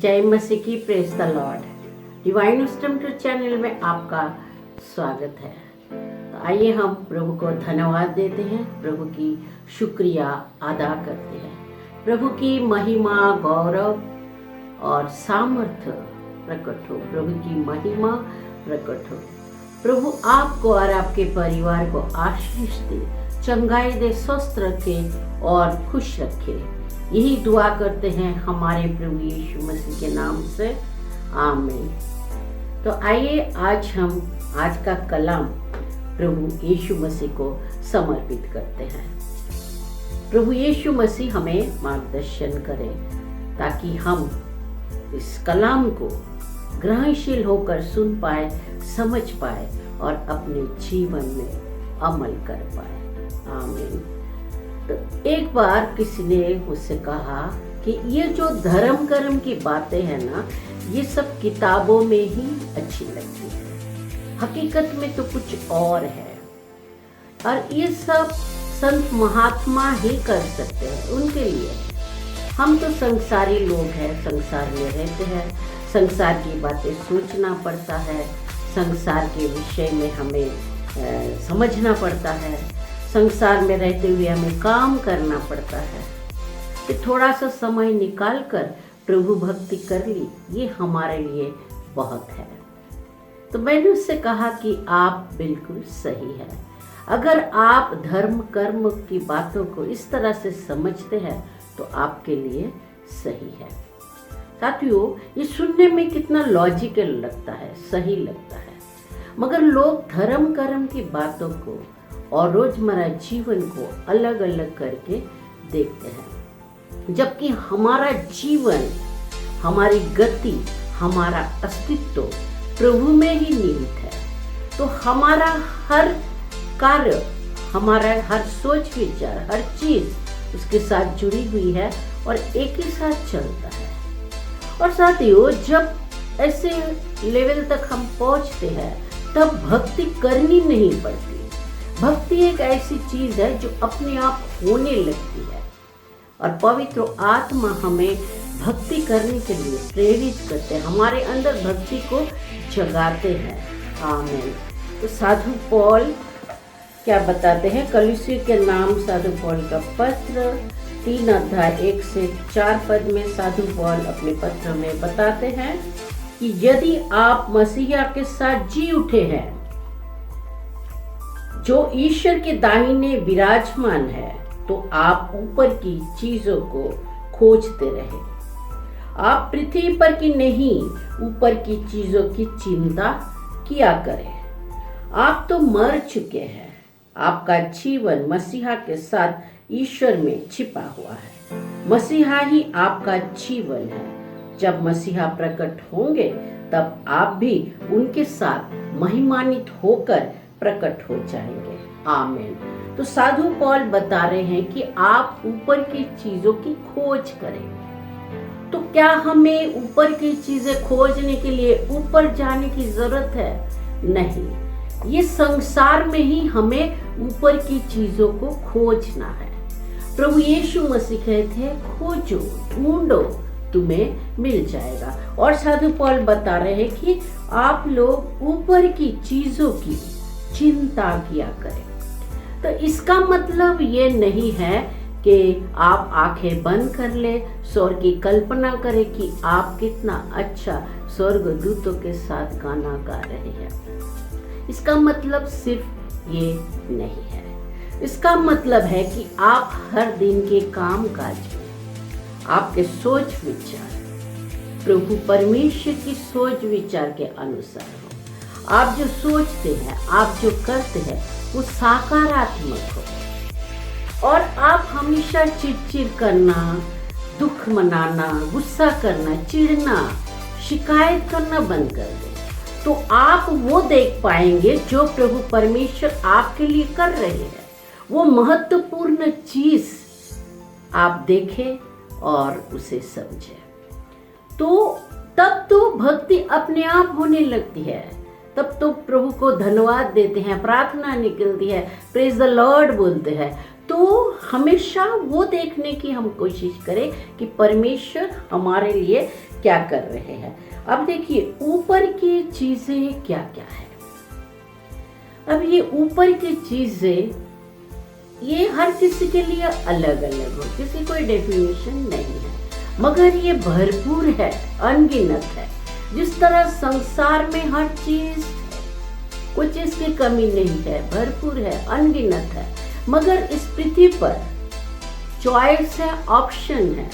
जय मसीह की, praise the Lord. Divine wisdom to channel में आपका स्वागत है। तो आइए हम प्रभु को धन्यवाद देते हैं, प्रभु की शुक्रिया अदा करते हैं। प्रभु की महिमा, गौरव और सामर्थ्य प्रकट हो, प्रभु की महिमा प्रकट हो। प्रभु आपको और आपके परिवार को आशीष दे, चंगाई दे, स्वस्थ रखे और खुश रखे। यही दुआ करते हैं हमारे प्रभु यीशु मसीह के नाम से, आमीन। तो आइए आज हम आज का कलाम प्रभु यीशु मसीह को समर्पित करते हैं। प्रभु यीशु मसीह हमें मार्गदर्शन करें ताकि हम इस कलाम को ग्रहणशील होकर सुन पाए, समझ पाए और अपने जीवन में अमल कर पाए, आमीन। तो एक बार किसी ने मुझसे कहा कि ये जो धर्म कर्म की बातें हैं ना, ये सब किताबों में ही अच्छी लगती है, हकीकत में तो कुछ और है। और ये सब संत महात्मा ही कर सकते हैं, उनके लिए। हम तो संसारी लोग हैं, संसार में रहते हैं, संसार की बातें सोचना पड़ता है, संसार के विषय में हमें समझना पड़ता है, संसार में रहते हुए हमें काम करना पड़ता है। कि थोड़ा सा समय निकाल कर प्रभु भक्ति कर ली, ये हमारे लिए बहुत है। तो मैंने उससे कहा कि आप बिल्कुल सही है। अगर आप धर्म कर्म की बातों को इस तरह से समझते हैं तो आपके लिए सही है। साथियों, ये सुनने में कितना लॉजिकल लगता है, सही लगता है, मगर लोग धर्म कर्म की बातों को और रोजमर्रा जीवन को अलग अलग करके देखते हैं, जबकि हमारा जीवन, हमारी गति, हमारा अस्तित्व प्रभु में ही निहित है। तो हमारा हर कार्य, हमारा हर सोच विचार, हर चीज उसके साथ जुड़ी हुई है और एक ही साथ चलता है। और साथियों, जब ऐसे लेवल तक हम पहुंचते हैं तब भक्ति करनी नहीं पड़ती। भक्ति एक ऐसी चीज है जो अपने आप होने लगती है और पवित्र आत्मा हमें भक्ति करने के लिए प्रेरित करते हैं, हमारे अंदर भक्ति को जगाते हैं, आमीन। तो साधु पौल क्या बताते हैं? कलीसियों के नाम साधु पौल का पत्र 3 अध्याय 1 से 4 पद में साधु पौल अपने पत्र में बताते हैं कि यदि आप मसीहा के साथ जी उठे हैं, जो ईश्वर के दाहिने विराजमान है, तो आप ऊपर की चीजों को खोजते रहे। आप पृथ्वी पर की नहीं, ऊपर की चीजों की चिंता किया करें। आप तो मर चुके हैं, आपका जीवन मसीहा के साथ ईश्वर में छिपा हुआ है। मसीहा ही आपका जीवन है। जब मसीहा प्रकट होंगे तब आप भी उनके साथ महिमान्वित होकर प्रकट हो जाएंगे, आमीन। तो साधु पौल बता रहे हैं कि आप ऊपर की चीजों की खोज करें। तो क्या हमें ऊपर की चीजें खोजने के लिए ऊपर जाने की जरूरत है? नहीं, ये संसार में ही हमें ऊपर की चीजों को खोजना है। प्रभु यीशु मसीह कहते हैं, खोजो, ढूंढो, तुम्हें मिल जाएगा। और साधु पौल बता रहे हैं कि आप लोग ऊपर की चीजों की चिंता किया करें। तो इसका मतलब ये नहीं है कि आप आंखें बंद कर ले, स्वर्ग की कल्पना करें कि आप कितना अच्छा स्वर्गदूतों के साथ गाना गा रहे हैं। इसका मतलब सिर्फ ये नहीं है। इसका मतलब है कि आप हर दिन के काम काज में आपके सोच विचार प्रभु परमेश्वर की सोच विचार के अनुसार हो। आप जो सोचते हैं, आप जो करते हैं, वो सकारात्मक हो। और आप हमेशा चिड़चिड़ करना, दुख मनाना, गुस्सा करना, चिढ़ना, शिकायत करना बंद कर दें। तो आप वो देख पाएंगे जो प्रभु परमेश्वर आपके लिए कर रहे हैं। वो महत्वपूर्ण चीज आप देखें और उसे समझें। तो तब तो भक्ति अपने आप होने लगती है। तब तो प्रभु को धन्यवाद देते हैं, प्रार्थना निकलती है, प्रेज द लॉर्ड बोलते हैं। तो हमेशा वो देखने की हम कोशिश करें कि परमेश्वर हमारे लिए क्या कर रहे हैं। अब देखिए ऊपर की चीजें क्या क्या है। अब ये ऊपर की चीजें ये हर किसी के लिए अलग अलग हो, किसी कोई डेफिनेशन नहीं है, मगर ये भरपूर है, अनगिनत है। जिस तरह संसार में हर चीज, कुछ चीज की कमी नहीं है, भरपूर है, अनगिनत है, मगर इस पृथ्वी पर चॉइस है, ऑप्शन है,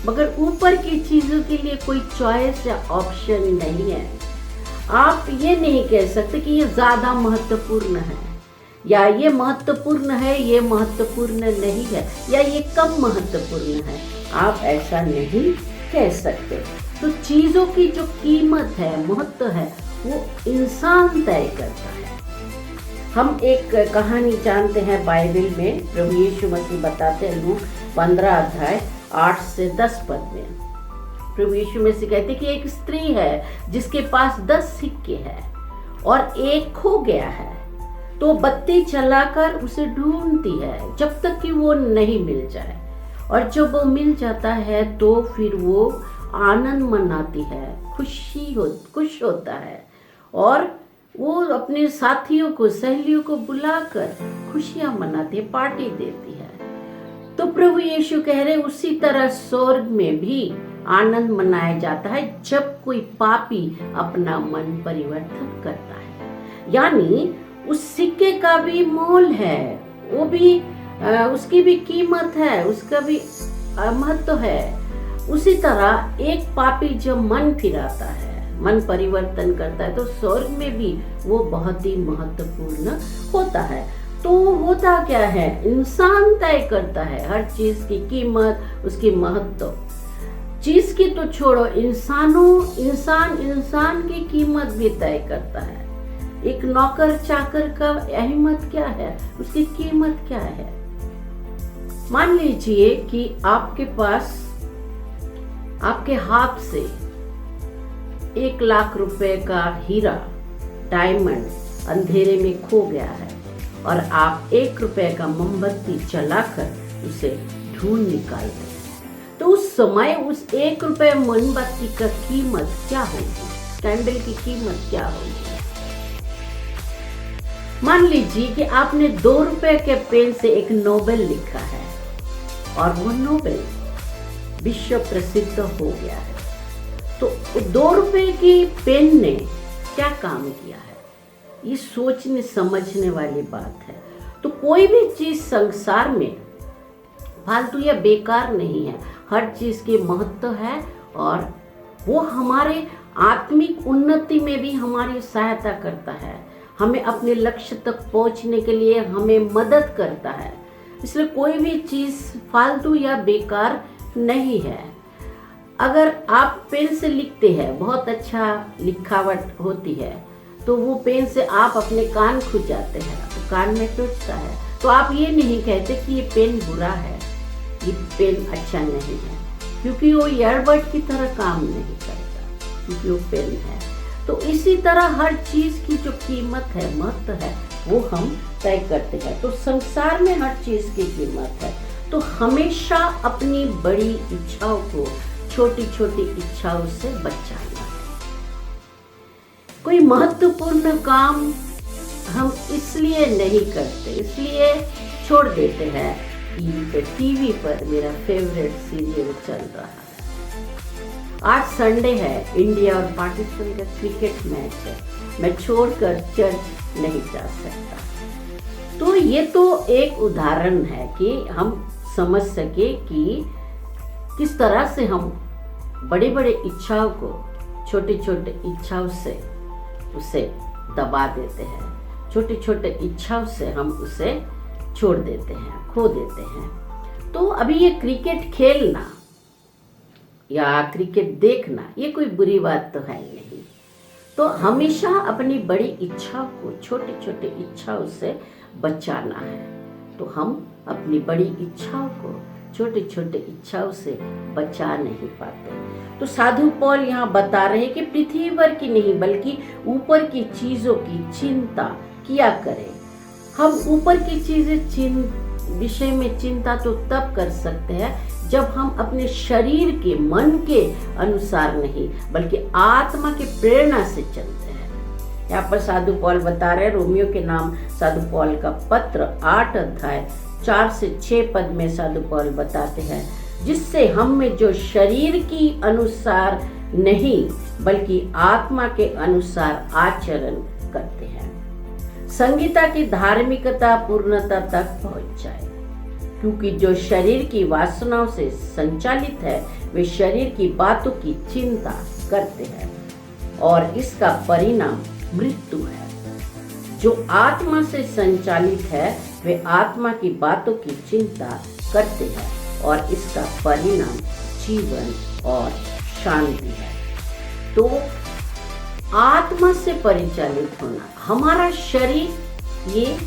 मगर ऊपर की चीजों के लिए कोई चॉइस या ऑप्शन नहीं है। आप ये नहीं कह सकते कि ये ज्यादा महत्वपूर्ण है, या ये महत्वपूर्ण है, ये महत्वपूर्ण नहीं है, या ये कम महत्वपूर्ण है। आप ऐसा नहीं कह सकते। तो चीजों की जो कीमत है, महत्व है, वो इंसान तय करता है। हम एक कहानी जानते हैं बाइबल में, प्रभु यीशु मसीह बताते हैं लूक 15 अध्याय 8 से 10 पद में। प्रभु यीशु मसीह कहते कि एक स्त्री है जिसके पास 10 सिक्के हैं और एक खो गया है, तो बत्ती चलाकर उसे ढूंढती है जब तक कि वो नहीं मिल जाए, और जब वो मिल जाता है तो फिर वो आनंद मनाती है, खुश होता है, और वो अपने साथियों को, सहेलियों को बुलाकर खुशियां मनाती है, पार्टी देती है। तो प्रभु यीशु कह रहे उसी तरह स्वर्ग में भी आनंद मनाया जाता है जब कोई पापी अपना मन परिवर्तन करता है। यानी उस सिक्के का भी मोल है, वो भी उसकी भी कीमत है, उसका भी महत्व है। उसी तरह एक पापी जब मन फिराता है, मन परिवर्तन करता है, तो स्वर्ग में भी वो बहुत ही महत्वपूर्ण होता है। तो होता क्या है, इंसान तय करता है हर चीज की कीमत, उसकी महत्व। चीज की तो छोड़ो, इंसान की कीमत भी तय करता है। एक नौकर चाकर का अहमियत क्या है, उसकी कीमत क्या है। मान लीजिए कि आपके पास, आपके हाथ से 1 लाख रुपए का हीरा, डायमंड अंधेरे में खो गया है, और आप 1 रुपए का मोमबत्ती जलाकर उसे ढूंढ निकालते हैं, तो उस समय उस 1 रुपए मोमबत्ती का कीमत क्या होगी, कैंडल की कीमत क्या होगी। मान लीजिए कि आपने 2 रुपए के पेन से एक नोबेल लिखा है, और वो नोबेल विश्व प्रसिद्ध हो गया है। तो 2 रुपए की पेन ने क्या काम किया है, ये सोचने समझने वाली बात है। तो कोई भी चीज संसार में फालतू या बेकार नहीं है, हर चीज की महत्व है, और वो हमारे आत्मिक उन्नति में भी हमारी सहायता करता है, हमें अपने लक्ष्य तक पहुंचने के लिए हमें मदद करता है। इसलिए कोई भी चीज फालतू या बेकार नहीं है। अगर आप पेन से लिखते हैं, बहुत अच्छा लिखावट होती है, तो वो पेन से आप अपने कान खुजाते हैं, तो कान में टूटता है, तो आप ये नहीं कहते कि ये पेन बुरा है, ये पेन अच्छा नहीं है, क्योंकि वो ईयरबड की तरह काम नहीं करता, क्योंकि वो पेन है। तो इसी तरह हर चीज की जो कीमत है, महत्व है, वो हम तय करते हैं। तो संसार में हर चीज की कीमत है, तो हमेशा अपनी बड़ी इच्छाओं को छोटी छोटी इच्छाओं से बचाना है। कोई महत्वपूर्ण काम हम इसलिए नहीं करते, इसलिए छोड़ देते हैं कि टीवी पर मेरा फेवरेट सीरियल चल रहा है, आज संडे है, इंडिया और पाकिस्तान का क्रिकेट मैच है, मैं छोड़कर चर्च नहीं जा सकता। तो ये तो एक उदाहरण है कि हम समझ सके कि किस तरह से हम बड़े बड़े इच्छाओं को छोटे छोटे इच्छाओं से उसे दबा देते हैं, छोटे छोटे इच्छाओं से हम उसे छोड़ देते हैं, खो देते हैं। तो अभी ये क्रिकेट खेलना या क्रिकेट देखना ये कोई बुरी बात तो है नहीं। तो हमेशा अपनी बड़ी इच्छाओं को छोटे छोटे इच्छाओं से बचाना है। तो हम अपनी बड़ी इच्छाओं को छोटे छोटे इच्छाओं से बचा नहीं पाते। तो साधु पौल यहाँ बता रहे हैं कि पृथ्वी पर की नहीं बल्कि ऊपर की चीजों की चिंता किया करें। हम ऊपर की चीजें विषय में चिंता तो तब कर सकते हैं जब हम अपने शरीर के, मन के अनुसार नहीं बल्कि आत्मा के प्रेरणा से चलते हैं। यहाँ पर साधु पौल बता रहे हैं, रोमियो के नाम साधु पौल का पत्र 8 अध्याय 4 से 6 पद में साधु पौल बताते हैं, जिससे हम में जो शरीर की अनुसार नहीं बल्कि आत्मा के अनुसार आचरण करते हैं, संगीता की धार्मिकता पूर्णता तक पहुंच जाए। क्योंकि जो शरीर की वासनाओं से संचालित है वे शरीर की बातों की चिंता करते हैं और इसका परिणाम मृत्यु है। जो आत्मा से संचालित है वे आत्मा की बातों की चिंता करते हैं और इसका परिणाम जीवन और शांति है। तो आत्मा से परिचालित होना, हमारा शरीर ये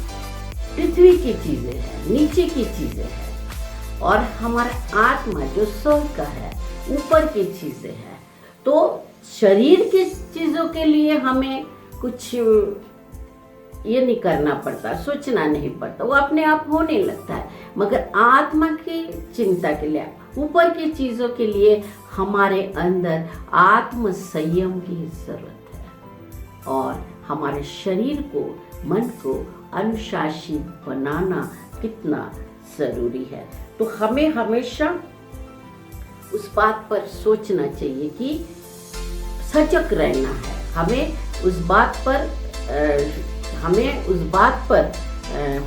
पृथ्वी की चीजें हैं, नीचे की चीजें हैं, और हमारा आत्मा जो स्वर्ग का है, ऊपर की चीजें हैं। तो शरीर की चीजों के लिए हमें कुछ ये नहीं करना पड़ता, सोचना नहीं पड़ता, वो अपने आप होने लगता है। मगर आत्मा की चिंता के लिए, ऊपर की चीजों के लिए हमारे अंदर आत्म संयम की जरूरत है और हमारे शरीर को, मन को अनुशासित बनाना कितना जरूरी है। तो हमें हमेशा उस बात पर सोचना चाहिए कि सजग रहना है, हमें उस बात पर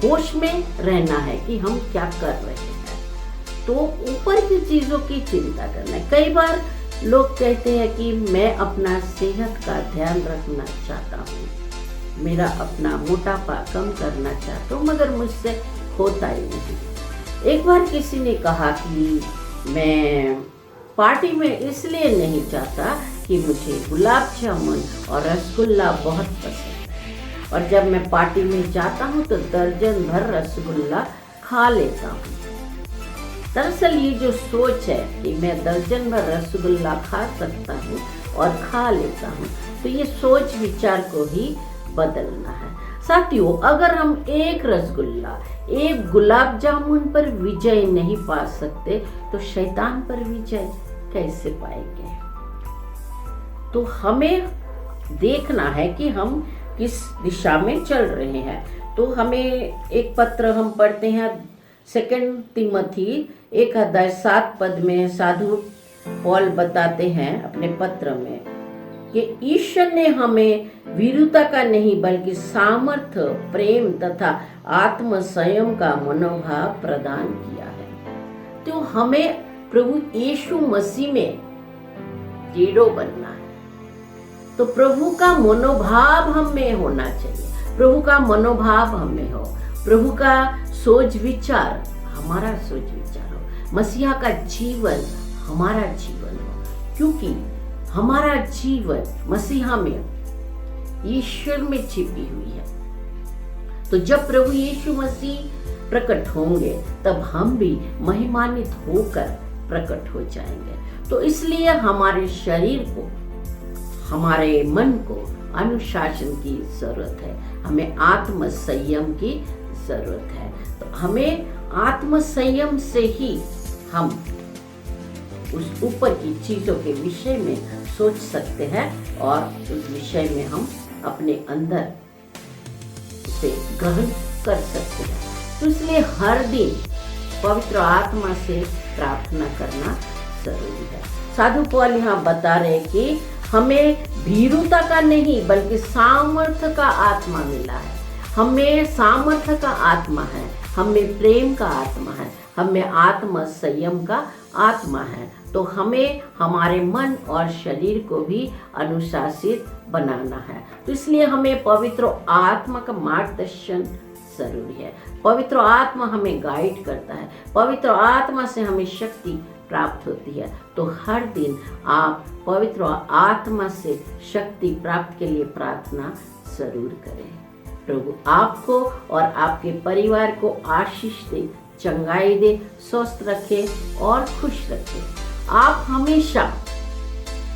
होश में रहना है कि हम क्या कर रहे हैं। तो ऊपर की चीजों की चिंता करना है। कई बार लोग कहते हैं कि मैं अपना सेहत का ध्यान रखना चाहता हूँ, मेरा अपना मोटापा कम करना चाहता हूँ, मगर मुझसे होता ही नहीं। एक बार किसी ने कहा कि मैं पार्टी में इसलिए नहीं जाता कि मुझे गुलाब जामुन और रसगुल्ला बहुत पसंद है, और जब मैं पार्टी में जाता हूँ तो दर्जन भर रसगुल्ला खा लेता हूँ। दरअसल ये जो सोच है कि मैं दर्जन भर रसगुल्ला खा सकता हूँ और खा लेता हूँ, तो ये सोच विचार को ही बदलना है। साथियों, अगर हम एक रसगुल्ला, एक गुलाब जामुन पर विजय नहीं पा सकते तो शैतान पर विजय कैसे पाएंगे? तो हमें देखना है कि हम किस दिशा में चल रहे हैं। तो हमें एक पत्र हम पढ़ते हैं 2 तिमोथी 1 अध्याय 7 पद में साधु पौल बताते हैं अपने पत्र में कि ईश्वर ने हमें वीरता का नहीं बल्कि सामर्थ्य, प्रेम तथा आत्म संयम का मनोभाव प्रदान किया है। तो हमें प्रभु यीशु मसीह में दृढ़ बनना है। तो प्रभु का मनोभाव हम में होना चाहिए, प्रभु का मनोभाव हमें हो, प्रभु का सोच विचार हमारा सोच विचार हो, मसीहा का जीवन हमारा जीवन हो, क्योंकि हमारा जीवन मसीहा में, ईश्वर में छिपी हुई है। तो जब प्रभु यीशु मसीह प्रकट होंगे तब हम भी महिमान्वित होकर प्रकट हो जाएंगे। तो इसलिए हमारे शरीर को, हमारे मन को अनुशासन की जरूरत है, हमें आत्म संयम की जरूरत है। तो हमें आत्म संयम से ही हम उस ऊपर की चीजों के विषय में सोच सकते हैं और उस विषय में हम अपने अंदर उसे ग्रहण कर सकते हैं। तो इसलिए हर दिन पवित्र आत्मा से प्रार्थना करना जरूरी है। साधु पौल यहाँ बता रहे कि हमें भीरुता का नहीं बल्कि सामर्थ्य का आत्मा मिला है। हमें सामर्थ्य का आत्मा है, हमें प्रेम का आत्मा है, हमें आत्म संयम का आत्मा है। तो हमें हमारे मन और शरीर को भी अनुशासित बनाना है। तो इसलिए हमें पवित्र आत्मा का मार्गदर्शन जरूरी है। पवित्र आत्मा हमें गाइड करता है, पवित्र आत्मा से हमें शक्ति प्राप्त होती है। तो हर दिन आप पवित्र आत्मा से शक्ति प्राप्त के लिए प्रार्थना जरूर करें। प्रभु आपको और आपके परिवार को आशीष दे, चंगाई दे, स्वस्थ रखे और खुश रखे। आप हमेशा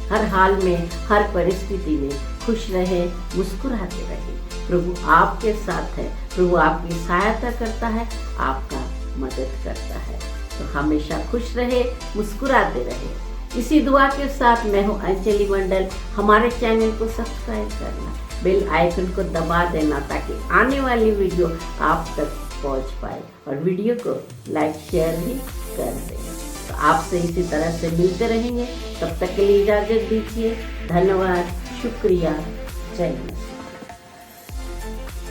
हर हाल में, हर परिस्थिति में खुश रहे, मुस्कुराते रहे। प्रभु आपके साथ है, प्रभु आपकी सहायता करता है, आपका मदद करता है। तो हमेशा खुश रहे, मुस्कुराते रहे। इसी दुआ के साथ मैं हूँ अंजलि मंडल। हमारे चैनल को सब्सक्राइब करना, बेल आइकन को दबा देना ताकि आने वाली वीडियो आप तक पहुँच पाए, और वीडियो को लाइक शेयर भी कर दें। तो आपसे इसी तरह से मिलते रहेंगे। तब तक के लिए इजाज़त दीजिए। धन्यवाद, शुक्रिया, जय हिंद।